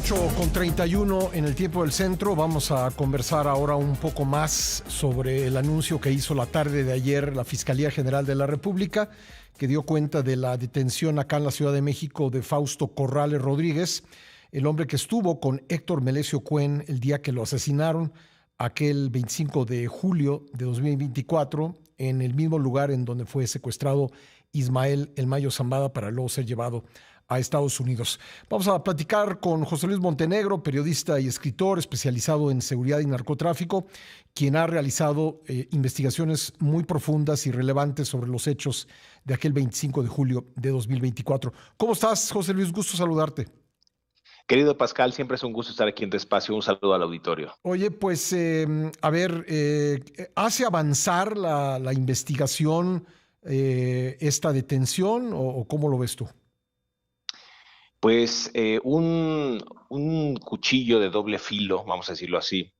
8:31 en el tiempo del centro. Vamos a conversar ahora un poco más sobre el anuncio que hizo la tarde de ayer la Fiscalía General de la República, que dio cuenta de la detención acá en la Ciudad de México de Fausto Corrales Rodríguez, el hombre que estuvo con Héctor Melesio Cuen el día que lo asesinaron, aquel 25 de julio de 2024, en el mismo lugar en donde fue secuestrado Ismael El Mayo Zambada para luego ser llevado a Estados Unidos. Vamos a platicar con José Luis Montenegro, periodista y escritor especializado en seguridad y narcotráfico, quien ha realizado investigaciones muy profundas y relevantes sobre los hechos de aquel 25 de julio de 2024. ¿Cómo estás, José Luis? Gusto saludarte. Querido Pascal, siempre es un gusto estar aquí en tu espacio. Un saludo al auditorio. Oye, pues, ¿hace avanzar la investigación esta detención o cómo lo ves tú? Pues un cuchillo de doble filo, vamos a decirlo así.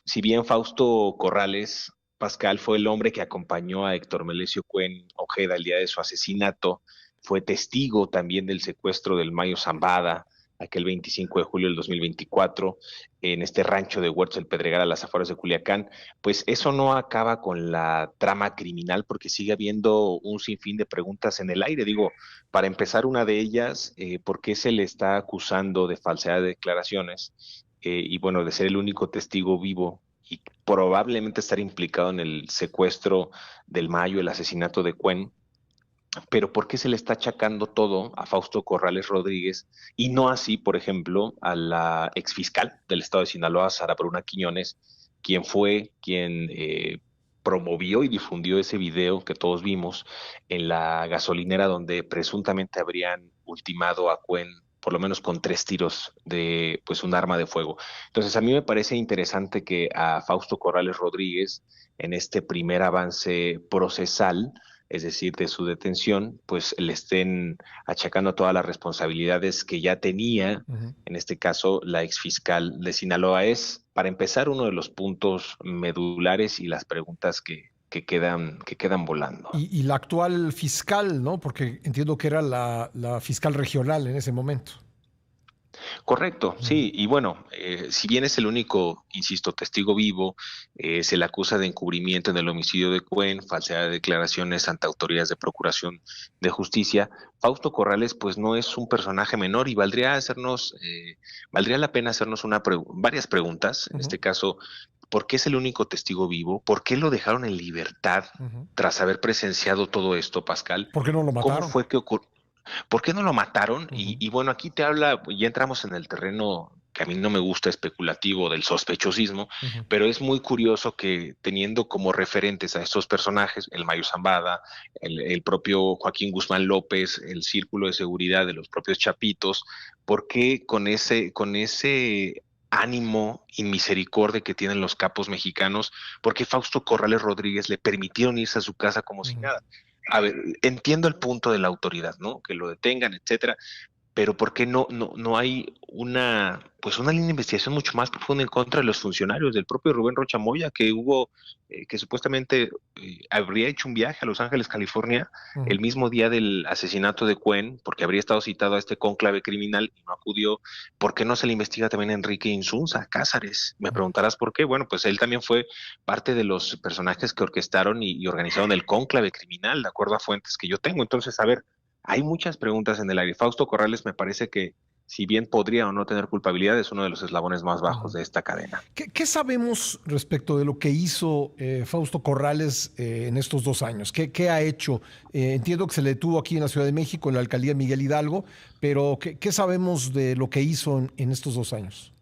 Si bien Fausto Corrales, Pascal, fue el hombre que acompañó a Héctor Melesio Cuen Ojeda el día de su asesinato, fue testigo también del secuestro del Mayo Zambada, aquel 25 de julio del 2024, en este rancho de Huertos del Pedregal a las afueras de Culiacán. Pues eso no acaba con la trama criminal, porque sigue habiendo un sinfín de preguntas en el aire. Digo, para empezar, una de ellas, ¿por qué se le está acusando de falsedad de declaraciones? Y bueno, de ser el único testigo vivo y probablemente estar implicado en el secuestro del Mayo, el asesinato de Cuen. Pero ¿por qué se le está achacando todo a Fausto Corrales Rodríguez y no así, por ejemplo, a la exfiscal del estado de Sinaloa, Sara Bruna Quiñones, quien promovió y difundió ese video que todos vimos en la gasolinera donde presuntamente habrían ultimado a Cuen, por lo menos con 3 tiros de pues un arma de fuego? Entonces a mí me parece interesante que a Fausto Corrales Rodríguez, en este primer avance procesal, es decir, de su detención, pues le estén achacando todas las responsabilidades que ya tenía, en este caso, la exfiscal de Sinaloa. Es, para empezar, uno de los puntos medulares y las preguntas que quedan volando. Y la actual fiscal, ¿no? Porque entiendo que era la fiscal regional en ese momento. Correcto, sí, y bueno, si bien es el único, insisto, testigo vivo, se le acusa de encubrimiento en el homicidio de Cuen, falsedad de declaraciones ante autoridades de procuración de justicia. Fausto Corrales, pues no es un personaje menor y valdría la pena hacernos varias preguntas. En este caso, ¿por qué es el único testigo vivo? ¿Por qué lo dejaron en libertad tras haber presenciado todo esto, Pascal? ¿Por qué no lo ¿Cómo mataron? fue que ocurrió? ¿Por qué no lo mataron? Uh-huh. Y bueno, aquí te habla, ya entramos en el terreno que a mí no me gusta, especulativo, del sospechosismo, pero es muy curioso que teniendo como referentes a estos personajes, el Mayo Zambada, el propio Joaquín Guzmán López, el círculo de seguridad de los propios Chapitos, ¿por qué con ese ánimo y misericordia que tienen los capos mexicanos, por qué Fausto Corrales Rodríguez le permitieron irse a su casa como si nada? A ver, entiendo el punto de la autoridad, ¿no? Que lo detengan, etcétera, pero ¿por qué no hay una línea de investigación mucho más profunda en contra de los funcionarios del propio Rubén Rocha Moya, que supuestamente habría hecho un viaje a Los Ángeles, California, el mismo día del asesinato de Cuen, porque habría estado citado a este cónclave criminal y no acudió? ¿Por qué no se le investiga también a Enrique Insunza Cázares? Me preguntarás por qué. Bueno, pues él también fue parte de los personajes que orquestaron y organizaron el cónclave criminal, de acuerdo a fuentes que yo tengo. Entonces, a ver, hay muchas preguntas en el aire. Fausto Corrales me parece que, si bien podría o no tener culpabilidad, es uno de los eslabones más bajos de esta cadena. ¿Qué sabemos respecto de lo que hizo Fausto Corrales en estos 2 años? ¿Qué ha hecho? Entiendo que se le detuvo aquí en la Ciudad de México, en la alcaldía Miguel Hidalgo, pero ¿qué sabemos de lo que hizo en estos 2 años?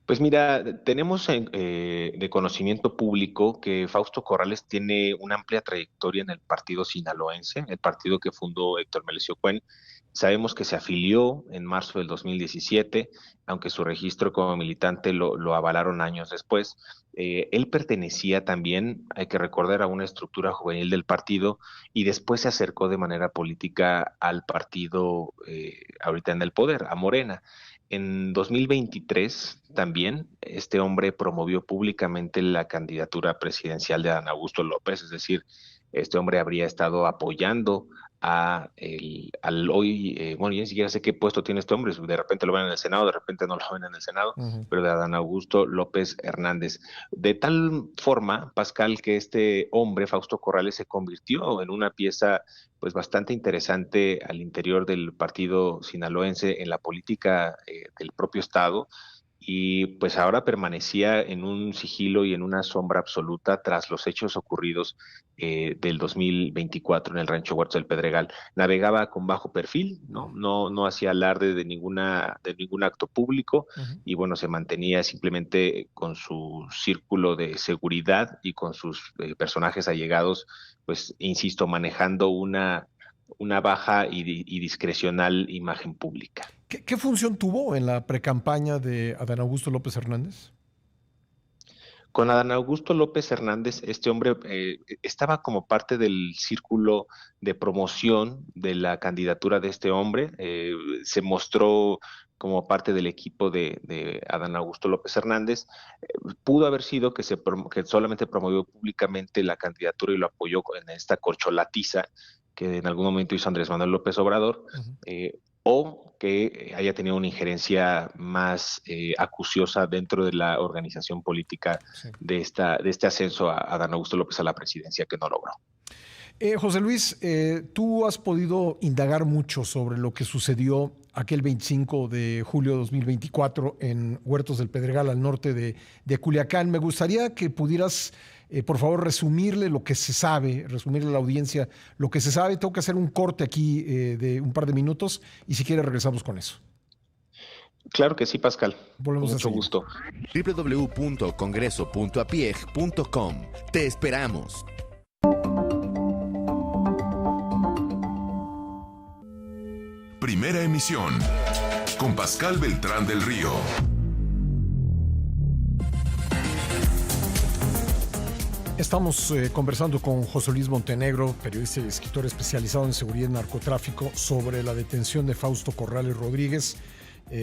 Pues mira, tenemos de conocimiento público que Fausto Corrales tiene una amplia trayectoria en el partido sinaloense, el partido que fundó Héctor Melesio Cuen. Sabemos que se afilió en marzo del 2017, aunque su registro como militante lo avalaron años después. Él pertenecía también, hay que recordar, a una estructura juvenil del partido y después se acercó de manera política al partido ahorita en el poder, a Morena. En 2023 también este hombre promovió públicamente la candidatura presidencial de Adán Augusto López, es decir, este hombre habría estado apoyando al hoy, bueno, yo ni siquiera sé qué puesto tiene este hombre, de repente lo ven en el Senado, de repente no lo ven en el Senado, pero de Adán Augusto López Hernández. De tal forma, Pascal, que este hombre, Fausto Corrales, se convirtió en una pieza pues bastante interesante al interior del partido sinaloense en la política del propio estado, y pues ahora permanecía en un sigilo y en una sombra absoluta tras los hechos ocurridos del 2024 en el Rancho Huertos del Pedregal. Navegaba con bajo perfil, no hacía alarde de ningún acto público, y bueno, se mantenía simplemente con su círculo de seguridad y con sus personajes allegados, pues insisto, manejando una baja y discrecional imagen pública. ¿Qué función tuvo en la precampaña de Adán Augusto López Hernández? Con Adán Augusto López Hernández, este hombre estaba como parte del círculo de promoción de la candidatura de este hombre. Se mostró como parte del equipo de Adán Augusto López Hernández. Pudo haber sido que solamente promovió públicamente la candidatura y lo apoyó en esta corcholatiza que en algún momento hizo Andrés Manuel López Obrador. O que haya tenido una injerencia más acuciosa dentro de la organización política de este ascenso a Adán Augusto López a la presidencia, que no logró. José Luis, tú has podido indagar mucho sobre lo que sucedió aquel 25 de julio de 2024 en Huertos del Pedregal, al norte de Culiacán. Me gustaría que pudieras, por favor, resumirle lo que se sabe, resumirle a la audiencia lo que se sabe. Tengo que hacer un corte aquí de un par de minutos y si quieres regresamos con eso. Claro que sí, Pascal. Volvemos con mucho gusto. www.congreso.apieg.com. Te esperamos. Primera emisión con Pascal Beltrán del Río. Estamos conversando con José Luis Montenegro, periodista y escritor especializado en seguridad y narcotráfico, sobre la detención de Fausto Corrales Rodríguez,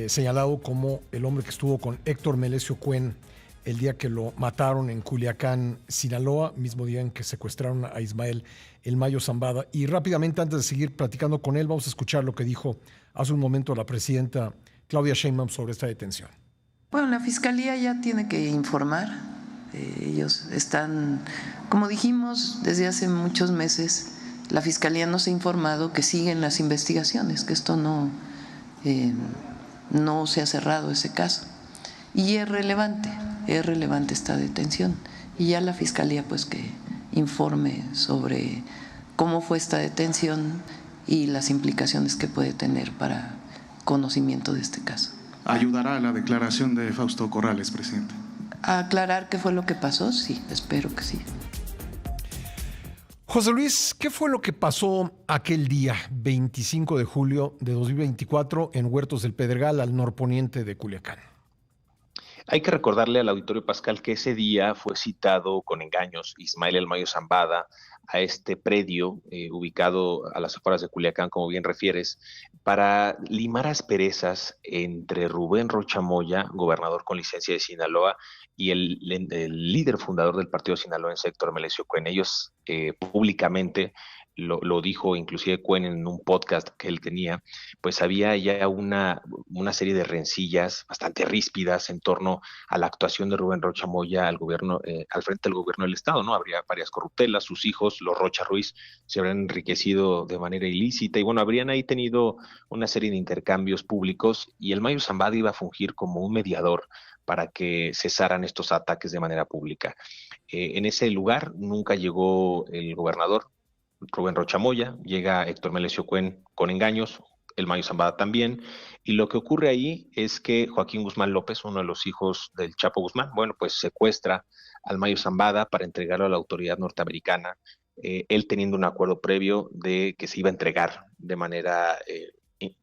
señalado como el hombre que estuvo con Héctor Melesio Cuen el día que lo mataron en Culiacán, Sinaloa, mismo día en que secuestraron a Ismael El Mayo Zambada. Y rápidamente, antes de seguir platicando con él, vamos a escuchar lo que dijo hace un momento la presidenta Claudia Sheinbaum sobre esta detención. Bueno, la Fiscalía ya tiene que informar. Ellos están, como dijimos desde hace muchos meses, la Fiscalía nos ha informado que siguen las investigaciones, que esto no se ha cerrado ese caso. Y es relevante esta detención. Y ya la Fiscalía pues que informe sobre cómo fue esta detención y las implicaciones que puede tener para conocimiento de este caso. ¿Ayudará a la declaración de Fausto Corrales, presidente? ¿A aclarar qué fue lo que pasó? Sí, espero que sí. José Luis, ¿qué fue lo que pasó aquel día, 25 de julio de 2024, en Huertos del Pedregal, al norponiente de Culiacán? Hay que recordarle al auditorio, Pascal, que ese día fue citado con engaños Ismael El Mayo Zambada a este predio ubicado a las afueras de Culiacán, como bien refieres, para limar asperezas entre Rubén Rocha Moya, gobernador con licencia de Sinaloa, y el líder fundador del partido sinaloense, Héctor Melesio Cuen. Ellos públicamente lo dijo inclusive Cuen en un podcast que él tenía, pues había ya una serie de rencillas bastante ríspidas en torno a la actuación de Rubén Rocha Moya al gobierno, al frente del gobierno del estado, ¿no? Habría varias corruptelas, sus hijos, los Rocha Ruiz, se habrían enriquecido de manera ilícita y bueno, habrían ahí tenido una serie de intercambios públicos y el Mayo Zambada iba a fungir como un mediador para que cesaran estos ataques de manera pública. En ese lugar nunca llegó el gobernador Rubén Rocha Moya, llega Héctor Melesio Cuen con engaños, el Mayo Zambada también, y lo que ocurre ahí es que Joaquín Guzmán López, uno de los hijos del Chapo Guzmán, bueno, pues secuestra al Mayo Zambada para entregarlo a la autoridad norteamericana, él teniendo un acuerdo previo de que se iba a entregar de manera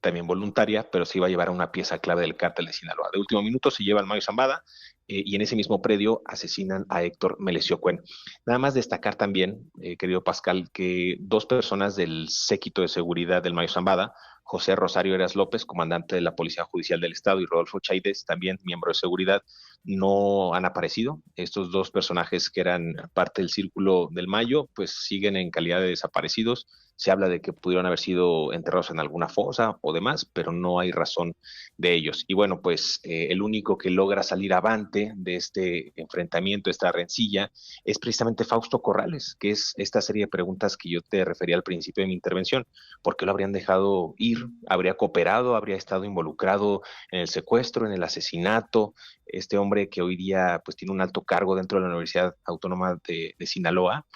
también voluntaria, pero se iba a llevar a una pieza clave del cártel de Sinaloa. De último minuto se lleva al Mayo Zambada y en ese mismo predio asesinan a Héctor Melesio Cuen. Nada más destacar también, querido Pascal, que dos personas del séquito de seguridad del Mayo Zambada, José Rosario Heras López, comandante de la Policía Judicial del Estado, y Rodolfo Chaidez, también miembro de seguridad, no han aparecido. Estos dos personajes que eran parte del Círculo del Mayo, pues siguen en calidad de desaparecidos. Se habla de que pudieron haber sido enterrados en alguna fosa o demás, pero no hay razón de ellos. Y bueno, pues el único que logra salir avante de este enfrentamiento, esta rencilla, es precisamente Fausto Corrales, que es esta serie de preguntas que yo te refería al principio de mi intervención. ¿Por qué lo habrían dejado ir? ¿Habría cooperado? ¿Habría estado involucrado en el secuestro, en el asesinato? Este hombre que hoy día pues tiene un alto cargo dentro de la Universidad Autónoma de Sinaloa,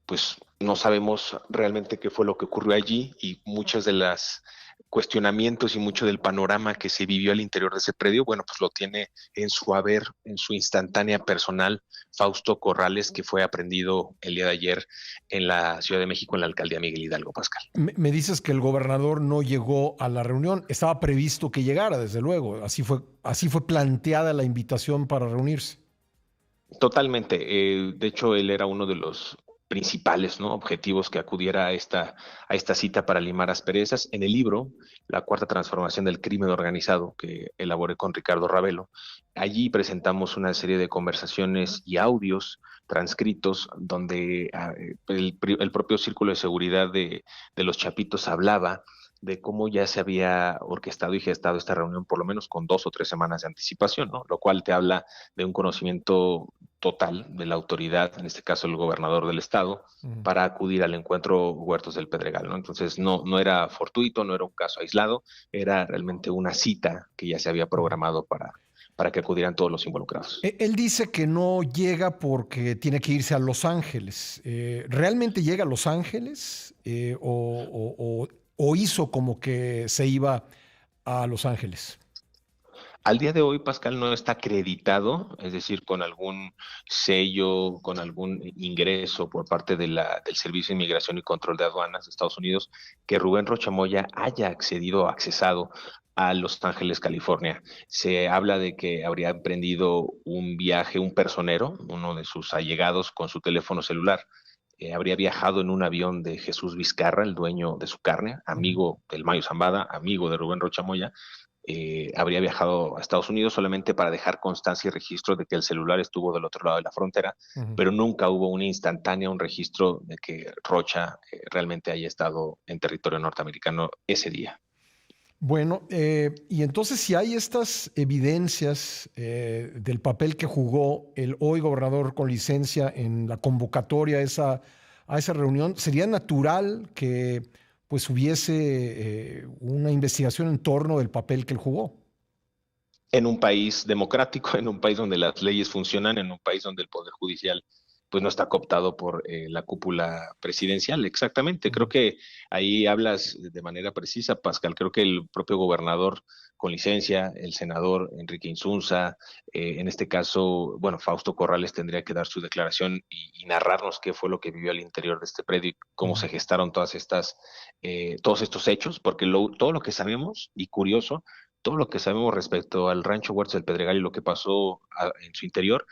pues no sabemos realmente qué fue lo que ocurrió allí, y muchos de los cuestionamientos y mucho del panorama que se vivió al interior de ese predio, bueno, pues lo tiene en su haber, en su instantánea personal, Fausto Corrales, que fue aprehendido el día de ayer en la Ciudad de México, en la alcaldía Miguel Hidalgo, Pascal. Me dices que el gobernador no llegó a la reunión. Estaba previsto que llegara, desde luego. Así fue planteada la invitación para reunirse. Totalmente. De hecho, él era uno de los principales, ¿no?, objetivos que acudiera a esta cita para limar asperezas. En el libro, La Cuarta Transformación del Crimen Organizado, que elaboré con Ricardo Ravelo, allí presentamos una serie de conversaciones y audios transcritos donde el propio Círculo de Seguridad de los Chapitos hablaba de cómo ya se había orquestado y gestado esta reunión por lo menos con 2 o 3 semanas de anticipación, ¿no? Lo cual te habla de un conocimiento total de la autoridad, en este caso el gobernador del estado, para acudir al encuentro Huertos del Pedregal, ¿no? Entonces no era fortuito, no era un caso aislado, era realmente una cita que ya se había programado para que acudieran todos los involucrados. Él dice que no llega porque tiene que irse a Los Ángeles. ¿Realmente llega a Los Ángeles o hizo como que se iba a Los Ángeles? Al día de hoy, Pascal, no está acreditado, es decir, con algún sello, con algún ingreso por parte del Servicio de Inmigración y Control de Aduanas de Estados Unidos, que Rubén Rocha Moya haya accesado a Los Ángeles, California. Se habla de que habría emprendido un viaje, un personero, uno de sus allegados, con su teléfono celular. Habría viajado en un avión de Jesús Vizcarra, el dueño de Su Carne, amigo del Mayo Zambada, amigo de Rubén Rocha Moya. Habría viajado a Estados Unidos solamente para dejar constancia y registro de que el celular estuvo del otro lado de la frontera, pero nunca hubo una instantánea, un registro de que Rocha realmente haya estado en territorio norteamericano ese día. Bueno, y entonces si hay estas evidencias del papel que jugó el hoy gobernador con licencia en la convocatoria a esa reunión, sería natural que pues hubiese una investigación en torno del papel que él jugó. En un país democrático, en un país donde las leyes funcionan, en un país donde el Poder Judicial pues no está cooptado por la cúpula presidencial. Exactamente, creo que ahí hablas de manera precisa, Pascal. Creo que el propio gobernador con licencia, el senador Enrique Insunza, en este caso, bueno, Fausto Corrales tendría que dar su declaración y narrarnos qué fue lo que vivió al interior de este predio y cómo se gestaron todos estos hechos, porque todo lo que sabemos, y curioso, todo lo que sabemos respecto al rancho Huertos del Pedregal y lo que pasó en su interior,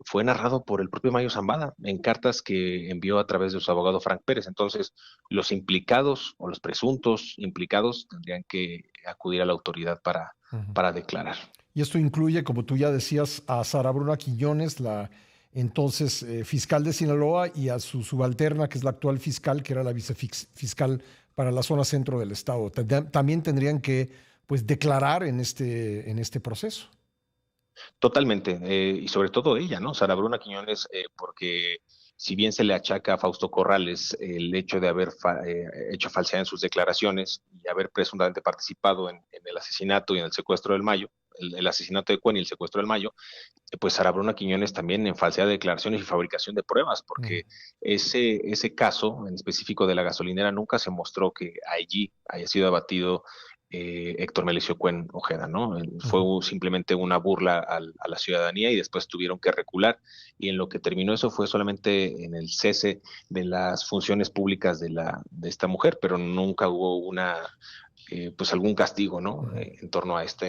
fue narrado por el propio Mayo Zambada en cartas que envió a través de su abogado Frank Pérez. Entonces, los implicados o los presuntos implicados tendrían que acudir a la autoridad para declarar. Y esto incluye, como tú ya decías, a Sara Bruna Quiñones, la entonces fiscal de Sinaloa, y a su subalterna, que es la actual fiscal, que era la vicefiscal para la zona centro del estado. También tendrían que pues declarar en este proceso. Totalmente, y sobre todo ella, ¿no? Sara Bruna Quiñones, porque si bien se le achaca a Fausto Corrales el hecho de haber hecho falsedad en sus declaraciones y haber presuntamente participado en el asesinato y en el secuestro del Mayo, el asesinato de Cuen y el secuestro del Mayo, pues Sara Bruna Quiñones también en falsedad de declaraciones y fabricación de pruebas, porque ese caso en específico de la gasolinera nunca se mostró que allí haya sido abatido Héctor Melesio Cuen Ojeda, ¿no? Fue simplemente una burla a la ciudadanía y después tuvieron que recular, y en lo que terminó eso fue solamente en el cese de las funciones públicas de esta mujer, pero nunca hubo pues algún castigo, ¿no? En torno a esta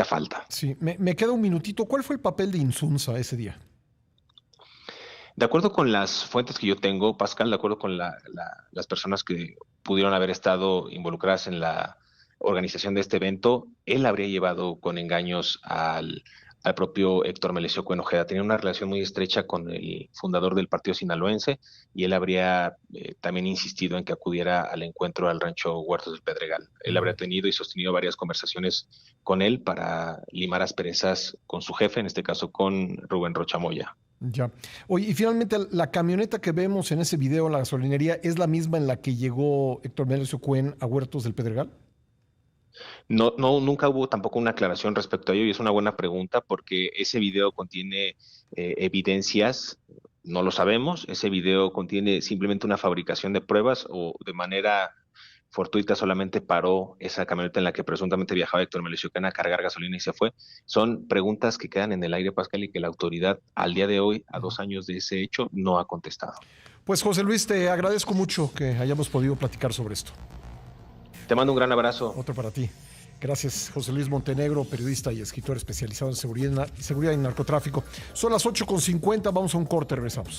falta. Sí, me queda un minutito. ¿Cuál fue el papel de Insunza ese día? De acuerdo con las fuentes que yo tengo, Pascal, de acuerdo con las personas que pudieron haber estado involucradas en la organización de este evento, él habría llevado con engaños al propio Héctor Melesio Cuen Ojeda. Tenía una relación muy estrecha con el fundador del partido sinaloense y él habría también insistido en que acudiera al encuentro al rancho Huertos del Pedregal. Él habría tenido y sostenido varias conversaciones con él para limar asperezas con su jefe, en este caso con Rubén Rocha Moya. Ya. Oye, y finalmente, la camioneta que vemos en ese video en la gasolinería, ¿es la misma en la que llegó Héctor Melesio Cuen a Huertos del Pedregal? No, nunca hubo tampoco una aclaración respecto a ello y es una buena pregunta porque ese video contiene evidencias, no lo sabemos, ese video contiene simplemente una fabricación de pruebas o de manera fortuita solamente paró esa camioneta en la que presuntamente viajaba Héctor Melesio Cuen a cargar gasolina y se fue. Son preguntas que quedan en el aire, Pascal, y que la autoridad al día de hoy, a 2 años de ese hecho, no ha contestado. Pues José Luis, te agradezco mucho que hayamos podido platicar sobre esto. Te mando un gran abrazo. Otro para ti. Gracias, José Luis Montenegro, periodista y escritor especializado en seguridad y narcotráfico. Son las 8:50, vamos a un corte, regresamos.